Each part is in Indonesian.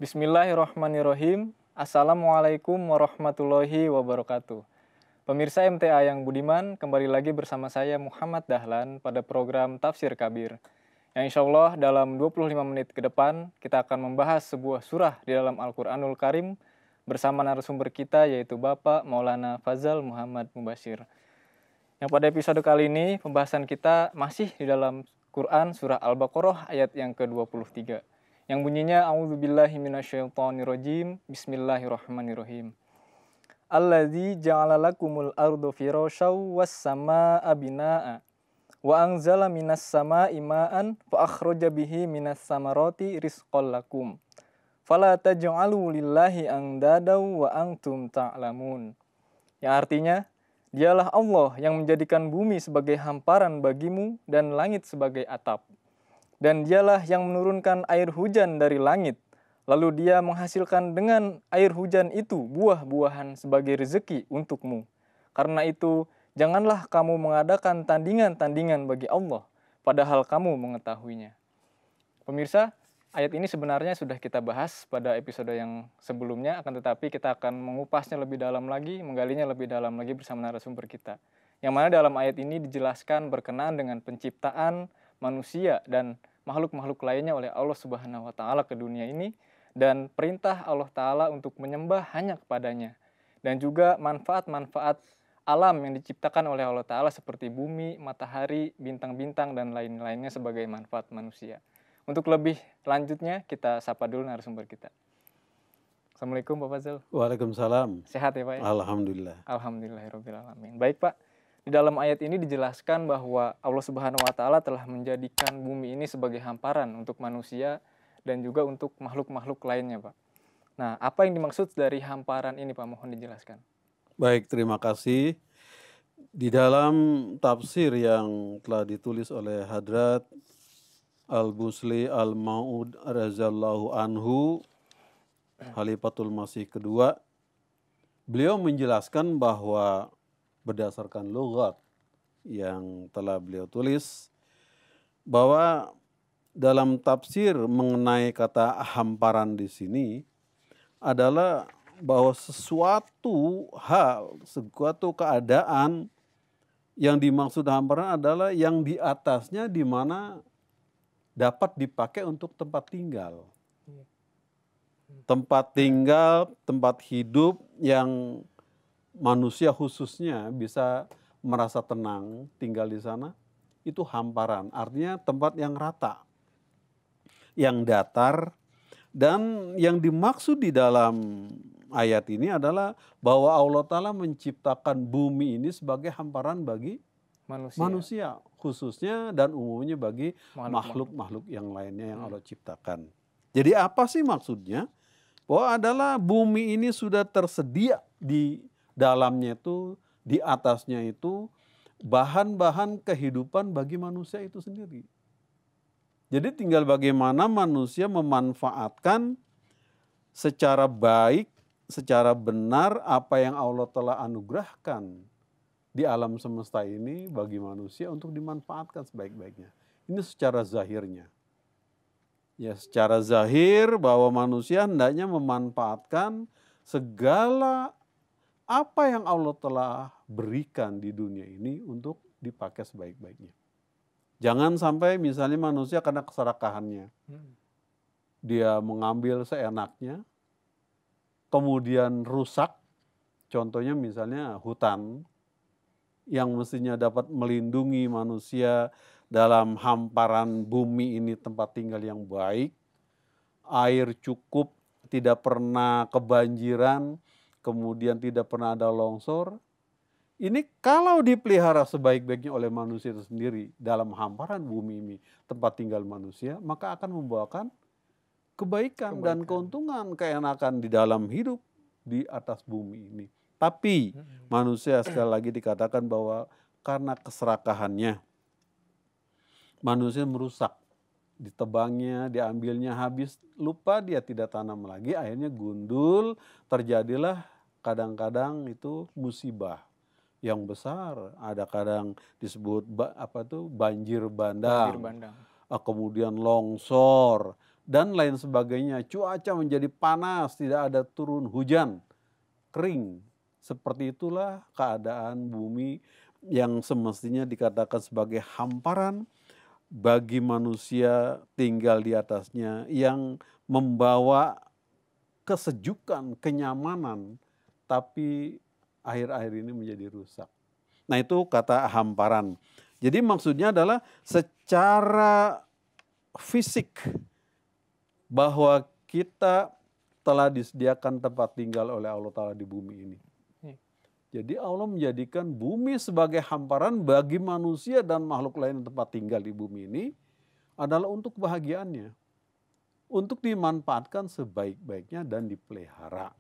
Bismillahirrahmanirrahim. Assalamualaikum warahmatullahi wabarakatuh. Pemirsa MTA yang budiman, kembali lagi bersama saya Muhammad Dahlan pada program Tafsir Kabir. Yang insya Allah dalam 25 menit ke depan kita akan membahas sebuah surah di dalam Al-Quranul Karim bersama narasumber kita yaitu Bapak Maulana Fazal Muhammad Mubashir. Yang pada episode kali ini pembahasan kita masih di dalam Quran surah Al-Baqarah ayat yang ke-23. Yang bunyinya A'udzubillahi minasyaitonirrajim. Bismillahirrahmanirrahim. Allazi ja'ala lakumul ardu firasyaw was samaa'a binaa'a wa anzala minas samaa'i ma'an fa akhraja bihi minas samarati rizqan lakum. Fala taj'alu lillahi andadaw wa antum ta'lamun. Yang artinya, dialah Allah yang menjadikan bumi sebagai hamparan bagimu dan langit sebagai atap. Dan dialah yang menurunkan air hujan dari langit. Lalu dia menghasilkan dengan air hujan itu buah-buahan sebagai rezeki untukmu. Karena itu, janganlah kamu mengadakan tandingan-tandingan bagi Allah, padahal kamu mengetahuinya. Pemirsa, ayat ini sebenarnya sudah kita bahas pada episode yang sebelumnya, akan tetapi kita akan mengupasnya lebih dalam lagi, menggalinya lebih dalam lagi bersama narasumber kita. Yang mana dalam ayat ini dijelaskan berkenaan dengan penciptaan manusia dan makhluk-makhluk lainnya oleh Allah Subhanahu wa Ta'ala ke dunia ini, dan perintah Allah Ta'ala untuk menyembah hanya kepadanya, dan juga manfaat-manfaat alam yang diciptakan oleh Allah Ta'ala seperti bumi, matahari, bintang-bintang, dan lain-lainnya sebagai manfaat manusia. Untuk lebih lanjutnya kita sapa dulu narasumber kita. Assalamualaikum Pak Fazal. Waalaikumsalam. Sehat ya Pak ya? Alhamdulillah. Alhamdulillahirrahmanirrahim. Baik Pak. Di dalam ayat ini dijelaskan bahwa Allah Subhanahu wa Ta'ala telah menjadikan bumi ini sebagai hamparan untuk manusia dan juga untuk makhluk-makhluk lainnya, Pak. Nah, apa yang dimaksud dari hamparan ini, Pak? Mohon dijelaskan. Baik, terima kasih. Di dalam tafsir yang telah ditulis oleh Hadrat Al-Busli Al-Ma'ud Razallahu Anhu, Khalifatul Masih kedua, beliau menjelaskan bahwa berdasarkan lughat yang telah beliau tulis, bahwa dalam tafsir mengenai kata hamparan di sini adalah bahwa sesuatu hal, sesuatu keadaan yang dimaksud hamparan adalah yang di atasnya di mana dapat dipakai untuk tempat tinggal. Tempat tinggal, tempat hidup yang manusia khususnya bisa merasa tenang tinggal di sana, itu hamparan. Artinya tempat yang rata, yang datar. Dan yang dimaksud di dalam ayat ini adalah bahwa Allah Ta'ala menciptakan bumi ini sebagai hamparan bagi manusia khususnya dan umumnya bagi makhluk-makhluk yang lainnya yang Allah ciptakan. Jadi apa sih maksudnya? Bahwa adalah bumi ini sudah tersedia di dalamnya itu, di atasnya itu bahan-bahan kehidupan bagi manusia itu sendiri. Jadi tinggal bagaimana manusia memanfaatkan secara baik, secara benar apa yang Allah telah anugerahkan di alam semesta ini bagi manusia untuk dimanfaatkan sebaik-baiknya. Ini secara zahirnya. Ya, secara zahir bahwa manusia hendaknya memanfaatkan segala apa yang Allah telah berikan di dunia ini untuk dipakai sebaik-baiknya. Jangan sampai misalnya manusia karena keserakahannya, dia mengambil seenaknya, kemudian rusak. Contohnya misalnya hutan yang mestinya dapat melindungi manusia dalam hamparan bumi ini, tempat tinggal yang baik, air cukup, tidak pernah kebanjiran, kemudian tidak pernah ada longsor. Ini kalau dipelihara sebaik-baiknya oleh manusia itu sendiri dalam hamparan bumi ini, tempat tinggal manusia, maka akan membawakan kebaikan dan keuntungan, keenakan di dalam hidup di atas bumi ini. Tapi manusia sekali lagi dikatakan bahwa karena keserakahannya, manusia merusak, ditebangnya, diambilnya habis, lupa dia tidak tanam lagi, akhirnya gundul, terjadilah kadang-kadang itu musibah yang besar. Ada kadang disebut banjir bandang, kemudian longsor, dan lain sebagainya. Cuaca menjadi panas, tidak ada turun hujan, kering. Seperti itulah keadaan bumi yang semestinya dikatakan sebagai hamparan bagi manusia tinggal di atasnya, yang membawa kesejukan, kenyamanan, tapi akhir-akhir ini menjadi rusak. Nah, itu kata hamparan. Jadi maksudnya adalah secara fisik bahwa kita telah disediakan tempat tinggal oleh Allah Ta'ala di bumi ini. Jadi Allah menjadikan bumi sebagai hamparan bagi manusia dan makhluk lain yang tempat tinggal di bumi ini adalah untuk kebahagiaannya. Untuk dimanfaatkan sebaik-baiknya dan dipelihara.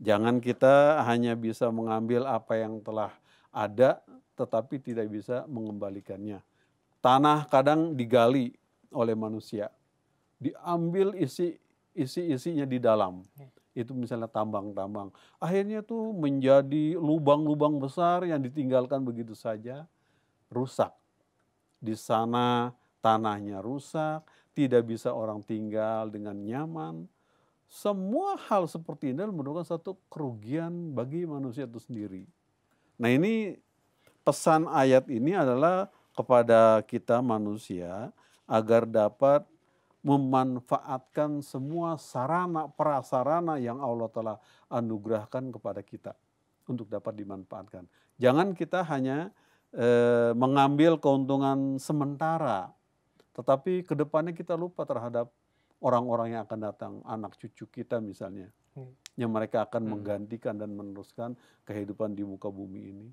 Jangan kita hanya bisa mengambil apa yang telah ada tetapi tidak bisa mengembalikannya. Tanah kadang digali oleh manusia. Diambil isi-isinya di dalam. Itu misalnya tambang-tambang. Akhirnya tuh menjadi lubang-lubang besar yang ditinggalkan begitu saja, rusak. Di sana tanahnya rusak, tidak bisa orang tinggal dengan nyaman. Semua hal seperti ini merupakan satu kerugian bagi manusia itu sendiri. Nah, ini pesan ayat ini adalah kepada kita manusia agar dapat memanfaatkan semua sarana prasarana yang Allah telah anugerahkan kepada kita untuk dapat dimanfaatkan. Jangan kita hanya mengambil keuntungan sementara, tetapi kedepannya kita lupa terhadap orang-orang yang akan datang, anak cucu kita misalnya, yang mereka akan menggantikan dan meneruskan kehidupan di muka bumi ini.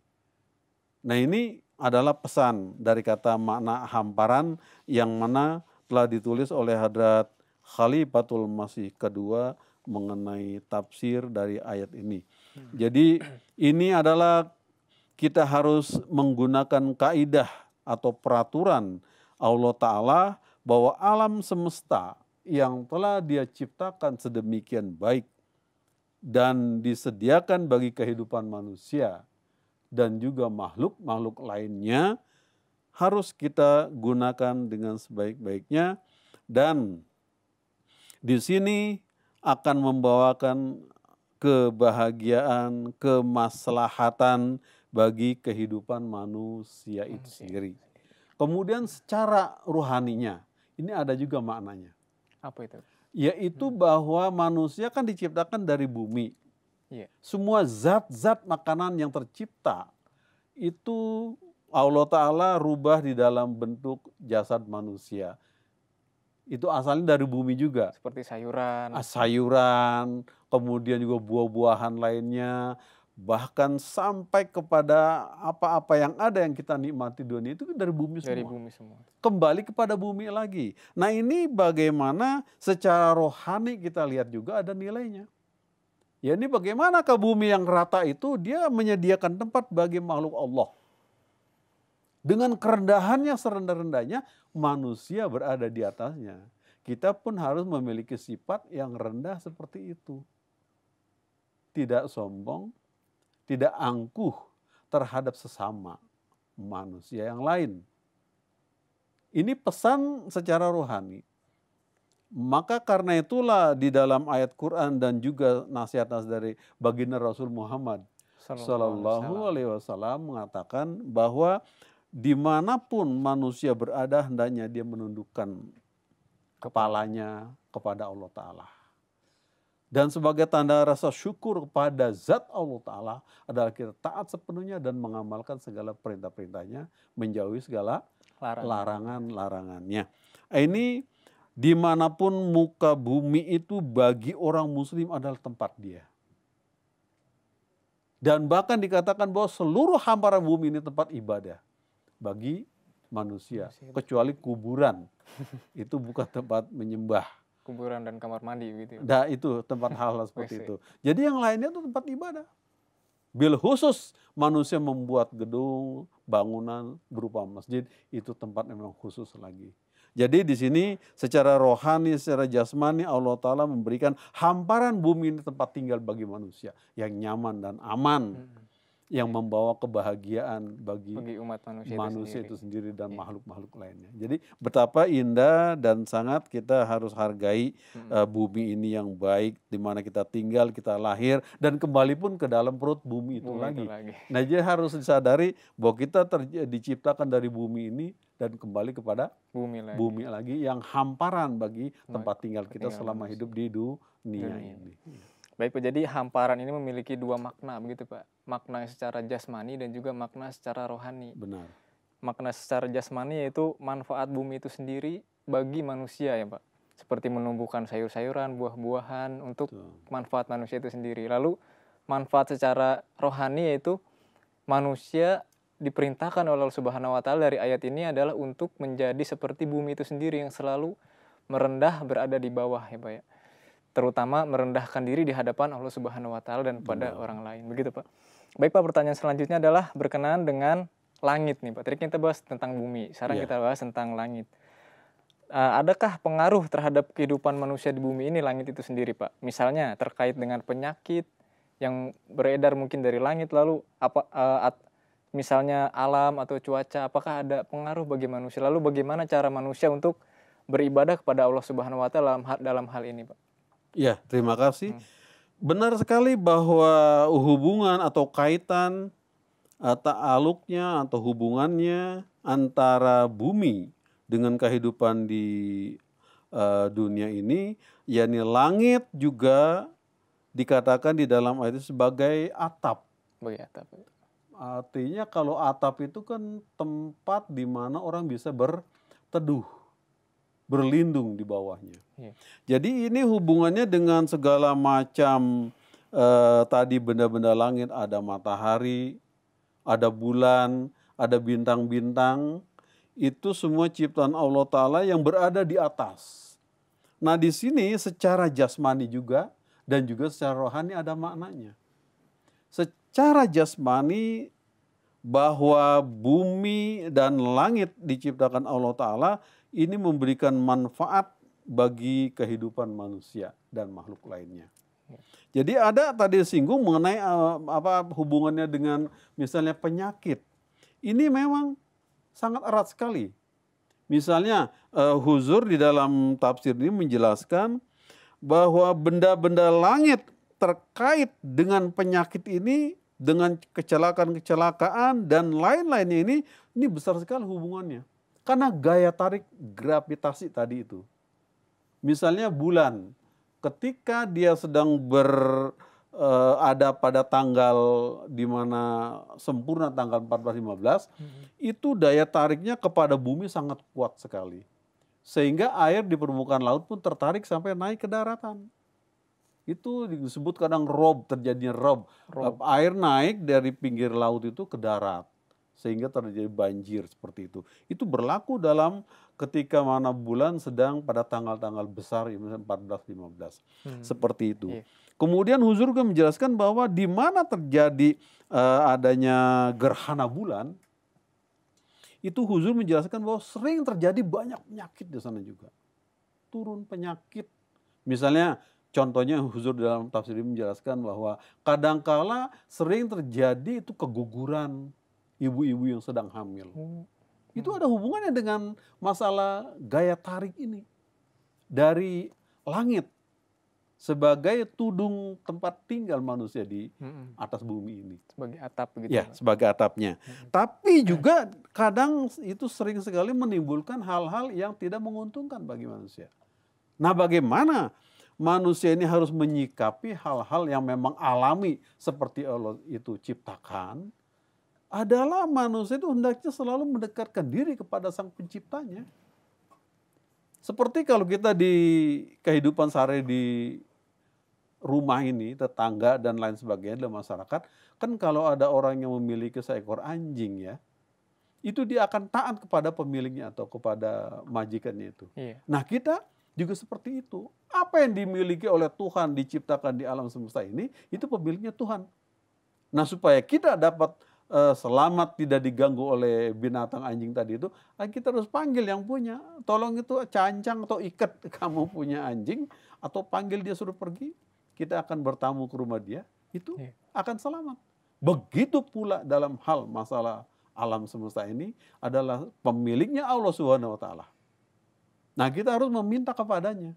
Nah, ini adalah pesan dari kata makna hamparan yang mana telah ditulis oleh Hadrat Khalifatul Masih kedua mengenai tafsir dari ayat ini. Jadi ini adalah kita harus menggunakan kaidah atau peraturan Allah Ta'ala bahwa alam semesta yang telah Dia ciptakan sedemikian baik dan disediakan bagi kehidupan manusia dan juga makhluk-makhluk lainnya harus kita gunakan dengan sebaik-baiknya, dan di sini akan membawakan kebahagiaan, kemaslahatan bagi kehidupan manusia itu sendiri. Kemudian secara rohaninya, ini ada juga maknanya. Apa itu? Yaitu bahwa manusia kan diciptakan dari bumi. Semua zat-zat makanan yang tercipta itu Allah Ta'ala rubah di dalam bentuk jasad manusia. Itu asalnya dari bumi juga. Seperti sayuran. Sayuran, kemudian juga buah-buahan lainnya. Bahkan sampai kepada apa-apa yang ada yang kita nikmati dunia itu dari bumi semua. Dari bumi semua. Kembali kepada bumi lagi. Nah, ini bagaimana secara rohani kita lihat juga ada nilainya. Ya, ini bagaimana ke bumi yang rata itu dia menyediakan tempat bagi makhluk Allah. Dengan kerendahannya serendah-rendahnya, manusia berada di atasnya. Kita pun harus memiliki sifat yang rendah seperti itu. Tidak sombong, tidak angkuh terhadap sesama manusia yang lain. Ini pesan secara rohani. Maka karena itulah di dalam ayat Quran dan juga nasihat-nasihat dari baginda Rasul Muhammad Sallallahu Alaihi Wasallam mengatakan bahwa dimanapun manusia berada hendaknya dia menundukkan kepalanya kepada Allah Ta'ala. Dan sebagai tanda rasa syukur kepada zat Allah Ta'ala adalah kita taat sepenuhnya dan mengamalkan segala perintah-perintahnya, menjauhi segala larangan-larangannya. Ini dimanapun muka bumi itu bagi orang muslim adalah tempat dia. Dan bahkan dikatakan bahwa seluruh hamparan bumi ini tempat ibadah bagi manusia, kecuali kuburan. Itu bukan tempat menyembah. Kuburan dan kamar mandi gitu. Nah, itu tempat hal seperti itu. Jadi yang lainnya itu tempat ibadah. Bil khusus manusia membuat gedung, bangunan berupa masjid, itu tempat memang khusus lagi. Jadi di sini secara rohani, secara jasmani Allah Ta'ala memberikan hamparan bumi ini tempat tinggal bagi manusia yang nyaman dan aman. yang membawa kebahagiaan bagi Bagi umat manusia, manusia itu itu sendiri. sendiri dan Iya. makhluk-makhluk lainnya. Jadi betapa indah dan sangat kita harus hargai bumi ini yang baik, di mana kita tinggal, kita lahir, dan kembali pun ke dalam perut bumi itu Bumi itu lagi. lagi. Nah, jadi harus disadari bahwa kita diciptakan dari bumi ini dan kembali kepada bumi lagi yang hamparan bagi tempat tinggal kita selama manusia. hidup di dunia ini. Baik Pak, jadi hamparan ini memiliki dua makna begitu Pak. Makna secara jasmani dan juga makna secara rohani. Benar. Makna secara jasmani yaitu manfaat bumi itu sendiri bagi manusia ya Pak. Seperti menumbuhkan sayur-sayuran, buah-buahan untuk manfaat manusia itu sendiri. Lalu manfaat secara rohani yaitu manusia diperintahkan oleh Allah Subhanahu wa taala dari ayat ini adalah untuk menjadi seperti bumi itu sendiri yang selalu merendah berada di bawah ya Pak ya. Terutama merendahkan diri di hadapan Allah Subhanahu wa taala dan pada orang lain. Begitu Pak. Baik Pak, pertanyaan selanjutnya adalah berkenaan dengan langit nih Pak. Tadi kita bahas tentang bumi, sekarang kita bahas tentang langit. Adakah pengaruh terhadap kehidupan manusia di bumi ini langit itu sendiri Pak? Misalnya terkait dengan penyakit yang beredar mungkin dari langit, lalu misalnya alam atau cuaca, apakah ada pengaruh bagi manusia? Lalu bagaimana cara manusia untuk beribadah kepada Allah Subhanahu wa taala dalam hal ini Pak? Ya, terima kasih. Benar sekali bahwa hubungan atau kaitan ta'aluknya atau hubungannya antara bumi dengan kehidupan di dunia ini, yakni langit juga dikatakan di dalam ayat itu sebagai atap. Sebagai atap. Artinya kalau atap itu kan tempat di mana orang bisa berteduh, berlindung di bawahnya. Jadi ini hubungannya dengan segala macam tadi benda-benda langit, ada matahari, ada bulan, ada bintang-bintang, itu semua ciptaan Allah Ta'ala yang berada di atas. Nah di sini secara jasmani juga dan juga secara rohani ada maknanya. Secara jasmani bahwa bumi dan langit diciptakan Allah Ta'ala ini memberikan manfaat bagi kehidupan manusia dan makhluk lainnya. Jadi ada tadi singgung mengenai hubungannya dengan misalnya penyakit. Ini memang sangat erat sekali. Misalnya Huzur di dalam tafsir ini menjelaskan bahwa benda-benda langit terkait dengan penyakit ini, dengan kecelakaan-kecelakaan dan lain-lainnya ini besar sekali hubungannya. Karena gaya tarik gravitasi tadi itu. Misalnya bulan, ketika dia sedang ada pada tanggal di mana sempurna tanggal 14-15, itu daya tariknya kepada bumi sangat kuat sekali. Sehingga air di permukaan laut pun tertarik sampai naik ke daratan. Itu disebut kadang terjadinya rob. Air naik dari pinggir laut itu ke darat. Sehingga terjadi banjir seperti itu. Itu berlaku dalam ketika mana bulan sedang pada tanggal-tanggal besar, misalnya 14-15. Seperti itu. Kemudian Huzur juga menjelaskan bahwa di mana terjadi adanya gerhana bulan, itu Huzur menjelaskan bahwa sering terjadi banyak penyakit di sana juga. Turun penyakit. Misalnya contohnya Huzur dalam tafsir ini menjelaskan bahwa kadangkala sering terjadi itu keguguran ibu-ibu yang sedang hamil. Itu ada hubungannya dengan masalah gaya tarik ini dari langit sebagai tudung tempat tinggal manusia di atas bumi ini. Sebagai atap begitu. Ya, sebagai atapnya. Tapi juga kadang itu sering sekali menimbulkan hal-hal yang tidak menguntungkan bagi manusia. Nah, bagaimana manusia ini harus menyikapi hal-hal yang memang alami seperti Allah itu ciptakan, adalah manusia itu hendaknya selalu mendekatkan diri kepada Sang Penciptanya. Seperti kalau kita di kehidupan sehari di rumah ini, tetangga dan lain sebagainya dalam masyarakat, kan kalau ada orang yang memiliki seekor anjing ya, itu dia akan taat kepada pemiliknya atau kepada majikannya itu. Nah kita juga seperti itu. Apa yang dimiliki oleh Tuhan diciptakan di alam semesta ini, itu pemiliknya Tuhan. Nah supaya kita dapat selamat tidak diganggu oleh binatang anjing tadi itu, kita harus panggil yang punya. Tolong itu cancang atau ikat kamu punya anjing, atau panggil dia suruh pergi. Kita akan bertamu ke rumah dia, itu akan selamat. Begitu pula dalam hal masalah alam semesta ini adalah pemiliknya Allah Subhanahu wa taala. Nah, kita harus meminta kepadanya,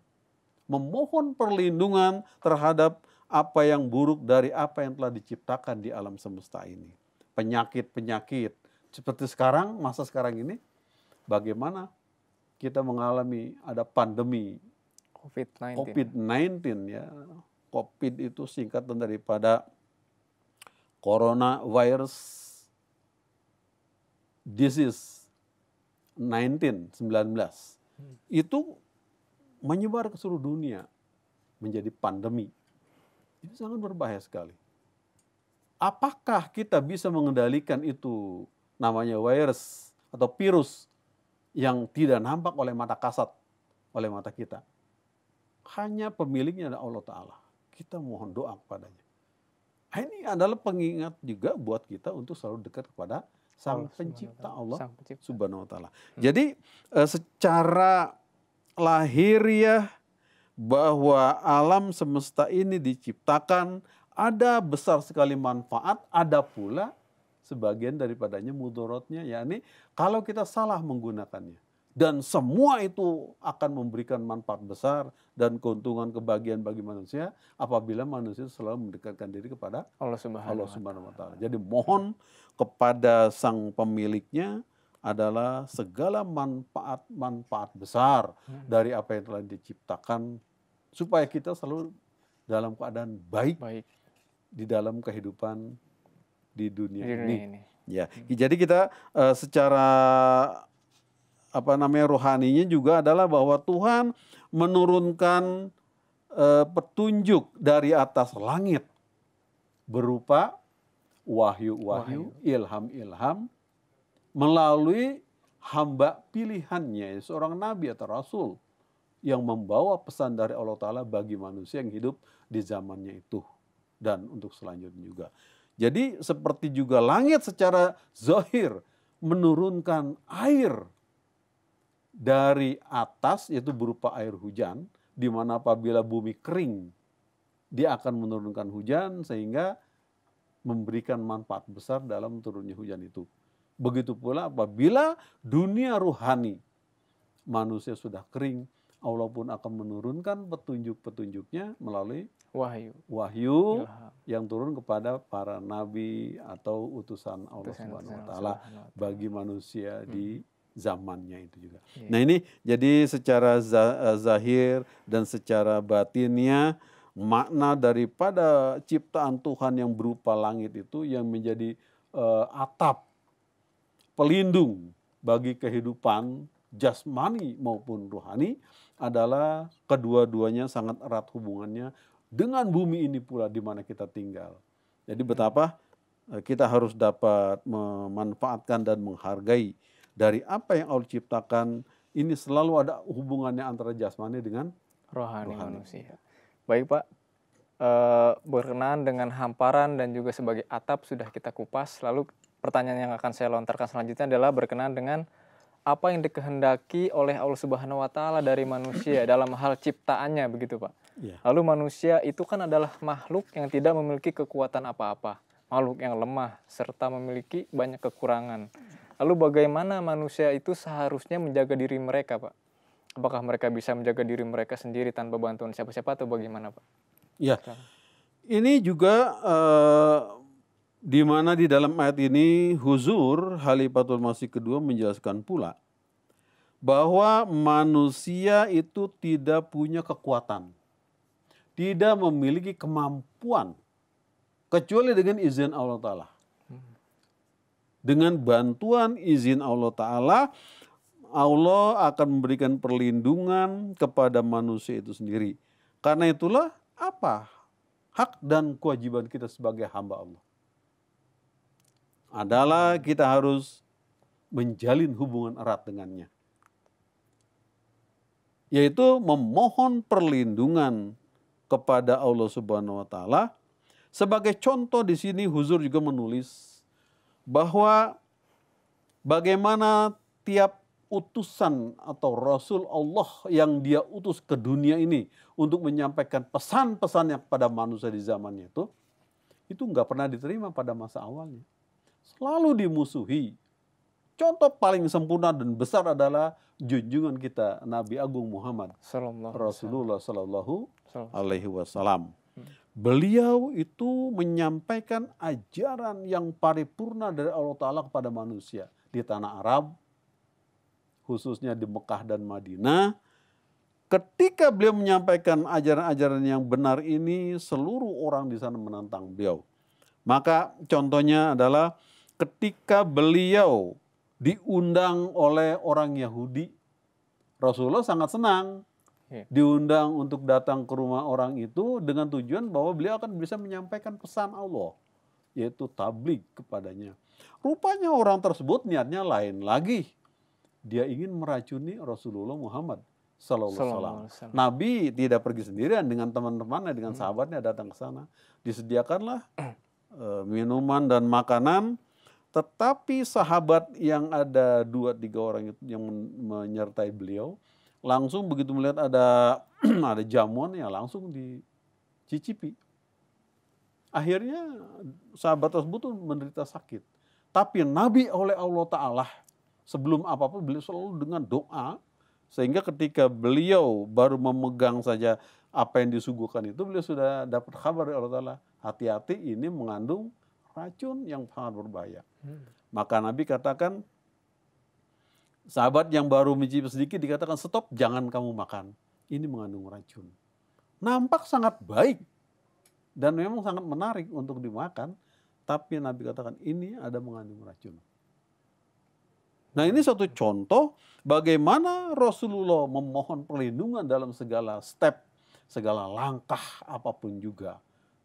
memohon perlindungan terhadap apa yang buruk dari apa yang telah diciptakan di alam semesta ini. Penyakit-penyakit seperti sekarang, masa sekarang ini, bagaimana kita mengalami ada pandemi COVID-19. COVID-19 ya. COVID itu singkatan daripada Coronavirus Disease 19. Itu menyebar ke seluruh dunia menjadi pandemi. Itu sangat berbahaya sekali. Apakah kita bisa mengendalikan itu namanya virus atau virus yang tidak nampak oleh mata kasat, oleh mata kita? Hanya pemiliknya adalah Allah Ta'ala. Kita mohon doa kepadanya. Ini adalah pengingat juga buat kita untuk selalu dekat kepada Sang Pencipta Allah Subhanahu wa Ta'ala. Jadi secara lahiriah bahwa alam semesta ini diciptakan, ada besar sekali manfaat, ada pula sebagian daripadanya mudorotnya, yakni kalau kita salah menggunakannya. Dan semua itu akan memberikan manfaat besar dan keuntungan kebahagiaan bagi manusia apabila manusia selalu mendekatkan diri kepada Allah Subhanahu wa Ta'ala. Jadi mohon kepada sang pemiliknya adalah segala manfaat besar dari apa yang telah diciptakan supaya kita selalu dalam keadaan baik. Di dalam kehidupan di dunia ini. Ya, jadi kita secara rohaninya juga adalah bahwa Tuhan menurunkan petunjuk dari atas langit berupa wahyu-wahyu, ilham-ilham melalui hamba pilihannya, seorang nabi atau rasul yang membawa pesan dari Allah Ta'ala bagi manusia yang hidup di zamannya itu dan untuk selanjutnya juga. Jadi seperti juga langit secara zahir menurunkan air dari atas, yaitu berupa air hujan, di mana apabila bumi kering, dia akan menurunkan hujan sehingga memberikan manfaat besar dalam turunnya hujan itu. Begitu pula apabila dunia ruhani manusia sudah kering, Allah pun akan menurunkan petunjuk-petunjuknya melalui wahyu yang turun kepada para nabi atau utusan Allah Subhanahu wa Ta'ala bagi manusia di zamannya itu juga. Nah, ini jadi secara zahir dan secara batinnya makna daripada ciptaan Tuhan yang berupa langit itu yang menjadi atap pelindung bagi kehidupan jasmani maupun rohani adalah kedua-duanya sangat erat hubungannya dengan bumi ini pula di mana kita tinggal. Jadi betapa kita harus dapat memanfaatkan dan menghargai dari apa yang Allah ciptakan. Ini selalu ada hubungannya antara jasmani dengan rohani manusia. Baik Pak, berkenaan dengan hamparan dan juga sebagai atap sudah kita kupas. Lalu pertanyaan yang akan saya lontarkan selanjutnya adalah berkenaan dengan apa yang dikehendaki oleh Allah Subhanahu wa Ta'ala dari manusia dalam hal ciptaannya, begitu Pak. Lalu manusia itu kan adalah makhluk yang tidak memiliki kekuatan apa-apa, makhluk yang lemah serta memiliki banyak kekurangan. Lalu bagaimana manusia itu seharusnya menjaga diri mereka, Pak? Apakah mereka bisa menjaga diri mereka sendiri tanpa bantuan siapa-siapa atau bagaimana, Pak? Ya, ini juga di mana di dalam ayat ini Huzur Khalifatul Masih kedua menjelaskan pula bahwa manusia itu tidak punya kekuatan, tidak memiliki kemampuan kecuali dengan izin Allah Ta'ala. Dengan bantuan izin Allah Ta'ala, Allah akan memberikan perlindungan kepada manusia itu sendiri. Karena itulah apa? Hak dan kewajiban kita sebagai hamba Allah adalah kita harus menjalin hubungan erat dengannya. Yaitu memohon perlindungan kepada Allah Subhanahu wa Ta'ala. Sebagai contoh di sini Huzur juga menulis bahwa bagaimana tiap utusan atau Rasul Allah yang dia utus ke dunia ini untuk menyampaikan pesan-pesannya kepada manusia di zamannya itu nggak pernah diterima pada masa awalnya. Selalu dimusuhi. Contoh paling sempurna dan besar adalah junjungan kita Nabi Agung Muhammad Rasulullah Sallallahu Alaihi Wasallam. Beliau itu menyampaikan ajaran yang paripurna dari Allah Ta'ala kepada manusia di tanah Arab, khususnya di Mekah dan Madinah. Ketika beliau menyampaikan ajaran-ajaran yang benar ini, seluruh orang di sana menentang beliau. Maka contohnya adalah ketika beliau diundang oleh orang Yahudi, Rasulullah sangat senang diundang untuk datang ke rumah orang itu dengan tujuan bahwa beliau akan bisa menyampaikan pesan Allah, yaitu tabligh kepadanya. Rupanya orang tersebut niatnya lain lagi. Dia ingin meracuni Rasulullah Muhammad Sallallahu Alaihi Wasallam. Nabi tidak pergi sendirian, dengan teman-temannya, dengan sahabatnya datang ke sana. Disediakanlah minuman dan makanan. Tetapi sahabat yang ada 2-3 orang itu yang menyertai beliau, langsung begitu melihat ada jamuan, ya langsung dicicipi. Akhirnya sahabat tersebut menderita sakit. Tapi Nabi oleh Allah Ta'ala, sebelum apa-apa beliau selalu dengan doa, sehingga ketika beliau baru memegang saja apa yang disuguhkan itu, beliau sudah dapat kabar dari Allah Ta'ala, hati-hati ini mengandung racun yang sangat berbahaya. Maka Nabi katakan, sahabat yang baru mencicipi sedikit dikatakan, stop, jangan kamu makan. Ini mengandung racun. Nampak sangat baik dan memang sangat menarik untuk dimakan, tapi Nabi katakan ini ada mengandung racun. Nah, ini satu contoh bagaimana Rasulullah memohon perlindungan dalam segala step, segala langkah apapun juga.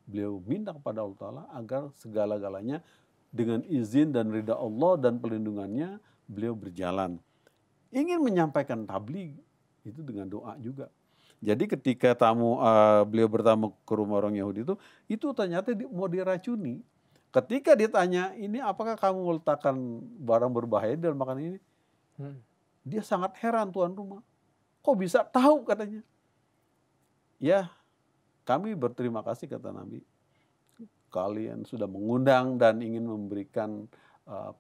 Beliau minta kepada Allah Ta'ala agar segala-galanya dengan izin dan ridha Allah dan perlindungannya beliau berjalan. Ingin menyampaikan tabligh itu dengan doa juga. Jadi ketika beliau bertamu ke rumah orang Yahudi itu ternyata mau diracuni. Ketika ditanya, ini apakah kamu meletakkan barang berbahaya dalam makanan ini? Dia sangat heran, tuan rumah. Kok bisa tahu, katanya. Ya, kami berterima kasih, kata Nabi. Kalian sudah mengundang dan ingin memberikan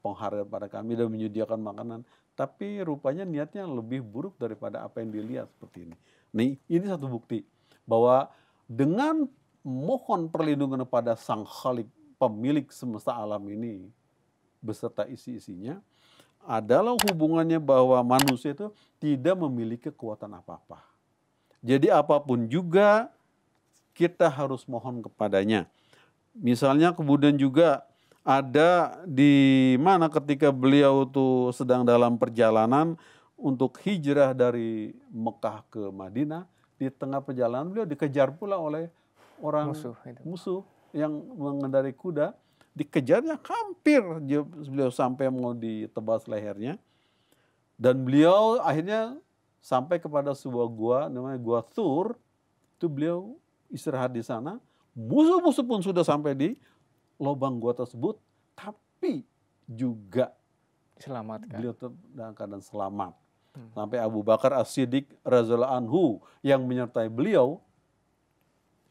penghargaan pada kami dan menyediakan makanan. Tapi rupanya niatnya lebih buruk daripada apa yang dilihat seperti ini. Nih, ini satu bukti bahwa dengan mohon perlindungan kepada Sang Khalik, pemilik semesta alam ini beserta isi-isinya, adalah hubungannya bahwa manusia itu tidak memiliki kekuatan apa-apa. Jadi apapun juga kita harus mohon kepadanya. Misalnya kemudian juga ada di mana ketika beliau tuh sedang dalam perjalanan untuk hijrah dari Mekah ke Madinah, di tengah perjalanan beliau dikejar pula oleh orang musuh yang mengendarai kuda. Dikejarnya hampir beliau sampai mau ditebas lehernya. Dan beliau akhirnya sampai kepada sebuah gua namanya Gua Thur. Itu beliau istirahat di sana. Musuh-musuh pun sudah sampai di lubang gua tersebut, tapi juga diselamatkan. Beliau dalam keadaan selamat. Sampai Abu Bakar As-Siddiq radhiyallahu anhu yang menyertai beliau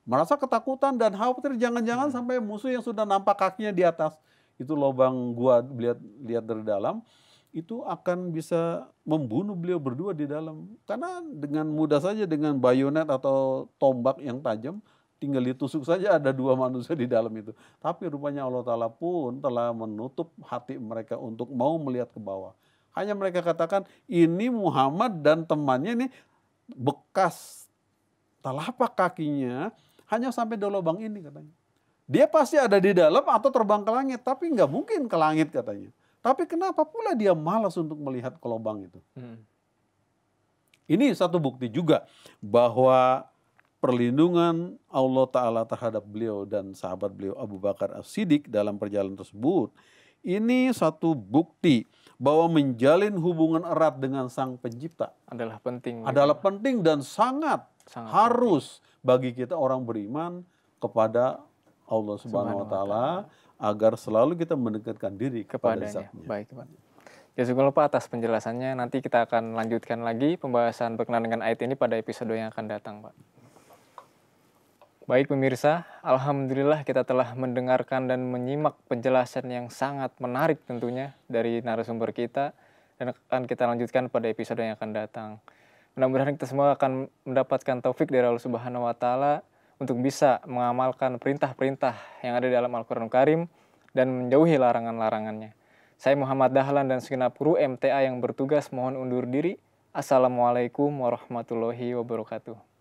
merasa ketakutan dan khawatir jangan-jangan sampai musuh yang sudah nampak kakinya di atas itu lubang gua, lihat dari dalam, itu akan bisa membunuh beliau berdua di dalam. Karena dengan mudah saja dengan bayonet atau tombak yang tajam, tinggal ditusuk saja ada 2 manusia di dalam itu. Tapi rupanya Allah Ta'ala pun telah menutup hati mereka untuk mau melihat ke bawah. Hanya mereka katakan, ini Muhammad dan temannya ini bekas telapak kakinya hanya sampai di lubang ini, katanya. Dia pasti ada di dalam atau terbang ke langit, tapi nggak mungkin ke langit, katanya. Tapi kenapa pula dia malas untuk melihat ke lubang itu? Ini satu bukti juga bahwa perlindungan Allah Ta'ala terhadap beliau dan sahabat beliau Abu Bakar As-Siddiq dalam perjalanan tersebut, ini satu bukti bahwa menjalin hubungan erat dengan Sang Pencipta adalah penting. Adalah penting dan sangat harus penting bagi kita orang beriman kepada Allah Subhanahu wa Ta'ala, agar selalu kita mendekatkan diri kepada Zatnya. Baik, Pak. Jazakumullah Pak atas penjelasannya. Nanti kita akan lanjutkan lagi pembahasan berkenaan dengan ayat ini pada episode yang akan datang, Pak. Baik pemirsa, alhamdulillah kita telah mendengarkan dan menyimak penjelasan yang sangat menarik tentunya dari narasumber kita dan akan kita lanjutkan pada episode yang akan datang. Mudah-mudahan kita semua akan mendapatkan taufik dari Allah Subhanahu wa taala untuk bisa mengamalkan perintah-perintah yang ada di dalam Al-Qur'an Karim dan menjauhi larangan-larangannya. Saya Muhammad Dahlan dan segenap kru MTA yang bertugas mohon undur diri. Assalamualaikum warahmatullahi wabarakatuh.